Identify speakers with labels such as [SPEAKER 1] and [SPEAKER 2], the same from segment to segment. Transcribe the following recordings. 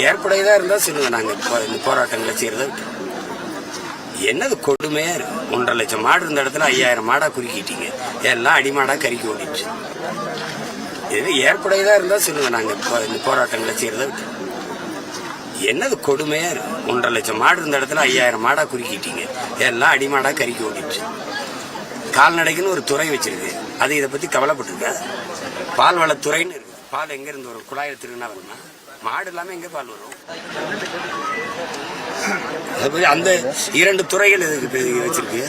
[SPEAKER 1] ஏற்புடையதா இருந்தா சொல்லுங்க. நாங்க இந்த போராட்டங்களை செய்யறத என்னது கொடுமையா இருக்கு. 1.5 லட்சம் மாடு இருந்த இடத்துல 5000 மாடா குறுக்கிட்டீங்க. எல்லாம் அடிமாடா கறிக்கு ஓடிடுச்சு. இது ஏற்புடையதா இருந்தா சொல்லுங்க. நாங்க இந்த போராட்டங்களை செய்யறத என்னது கொடுமையா இருக்கு. 1.5 லட்சம் மாடு இருந்த இடத்துல 5000 மாடா குறுக்கிட்டீங்க. எல்லாம் அடிமாடா கறிக்கு ஓடிடுச்சு. கால்நடைக்குன்னு ஒரு துறை வச்சிருக்கு. அது இதை பத்தி கவலைப்பட்டிருக்க. பால் வளத்துறைன்னு இருக்கு. பால் எங்க இருந்து வரும்? குழாயில் திருநா வருமா? மாடு இல்லாம எங்க பால் வரும்? அந்த 2 துறைகள் இதுக்கு வச்சிருக்கு.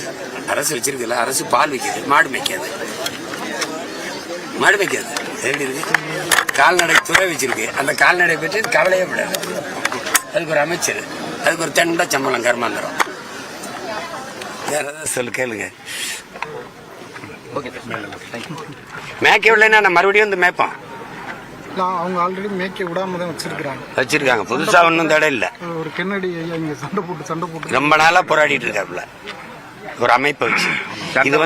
[SPEAKER 1] அரசு வச்சிருக்குல்ல. அரசு பால் வைக்கிறது, மாடு மேய்க்காது. மாடு மேய்க்காது எப்படி இருக்கு? கால்நடை துறை வச்சிருக்கு. அந்த கால்நடை பற்றி கவலையே விடாது. அதுக்கு ஒரு அமைச்சர், அதுக்கு ஒரு தண்டை சம்பளம் கர்மாந்திரம். வேற ஏதாவது சொல்லு, கேளுங்க. மேய்க்க விடலைன்னா நான் மறுபடியும் வந்து மேய்ப்பான்.
[SPEAKER 2] அவங்க ஆல்ரெடி மேய்க்க விடாம தான் வச்சிருக்காங்க.
[SPEAKER 1] புதுசா ஒன்றும் தடை இல்லை.
[SPEAKER 2] ஒரு கென்னடி இங்க சண்டை போட்டு
[SPEAKER 1] ரொம்ப நாளா போராடிட்டு இருக்காப்புல ஒரு அமைப்பை வச்சு. இது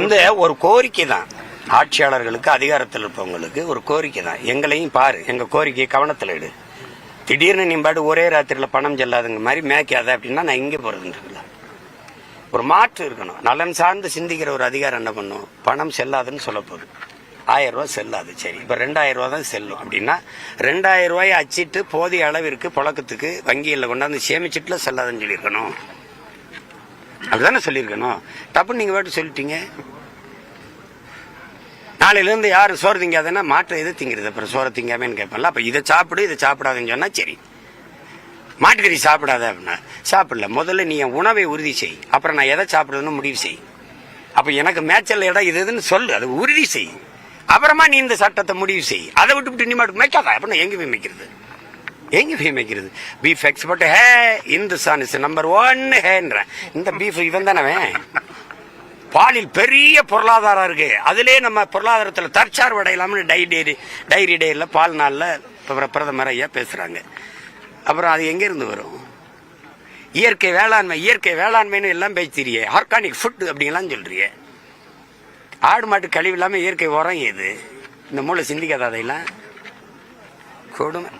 [SPEAKER 1] ஒரு கோரிக்கை தான். ஆட்சியாளர்களுக்கு, அதிகாரத்தில் இருப்பவங்களுக்கு ஒரு கோரிக்கை தான். எங்களையும் பாரு, எங்க கோரிக்கையை கவனத்தில் எடு. திடீர்னு நீ பாட்டு ஒரே ராத்திரில பணம் செல்லாதுங்க மாதிரி மேய்க்காத அப்படின்னா நான் இங்கே போறதுன்னு ஒரு மாற்று இருக்கணும். நலன் சார்ந்து சிந்திக்கிற ஒரு அதிகாரம் என்ன பண்ணும்? பணம் செல்லாதுன்னு சொல்ல போகுது. 1000 ரூபாய் செல்லாது. சரி, இப்ப 2000 ரூபாய் தான் செல்லும் அப்படின்னா 2000 ரூபாயை அச்சிட்டு போதிய அளவிற்கு புழக்கத்துக்கு வங்கியில் கொண்டாந்து சேமிச்சுட்டுல செல்லாதுன்னு சொல்லியிருக்கணும். அப்படிதானே சொல்லியிருக்கணும். தப்பு நீங்க பாட்டு சொல்லிட்டீங்க. நாளையில இருந்து யாரும் சோறு திங்காதுன்னா மாற்ற எது திங்கிறது? அப்புறம் சோறு திங்காமன்னு கேட்பேன்ல. அப்ப இதை சாப்பிடு, இதை சாப்பிடாதுன்னு சொன்னா சரி. மாட்டுக்கறி சாப்பிடாத அப்படின்னா சாப்பிடல. முதல்ல நீ என் உணவை உறுதி செய். அப்புறம் நான் எதை சாப்பிடுறதுன்னு முடிவு செய். அப்ப எனக்கு மேய்ச்சல் இடம் இதுன்னு சொல்லு, அது உறுதி செய். அப்புறமா நீ இந்த சட்டத்தை முடிவு செய். அதை விட்டு நீ மாட்டு மேய்க்காத அப்படின்னா எங்க போய் மேய்க்கிறது? எங்க போய் மேய்க்கிறது? பீஃப் எக்ஸ்போர்ட் ஹே இந்துஸ்தான் இஸ் நம்பர் 1 ஹேன்ற இந்த பீஃப் இவன் தானே. பாலில் பெரிய பொருளாதாரம் இருக்கு. அதுலேயே நம்ம பொருளாதாரத்தில் தற்சார்பு அடையலாம்னு டைரி டேல பால் நாளில் பிரதமர் ஐயா பேசுறாங்க. அப்புறம் அது எங்க இருந்து வரும்? இயற்கை வேளாண்மைன்னு எல்லாம் பேசிறியே. ஆர்கானிக் ஃபுட் அப்படிங்கலாம் சொல்றியே. ஆடு மாட்டு கழிவு இல்லாம இயற்கை உரம் ஏது? இந்த மூளை சிந்திக்காத அதையெல்லாம் கொடுமை.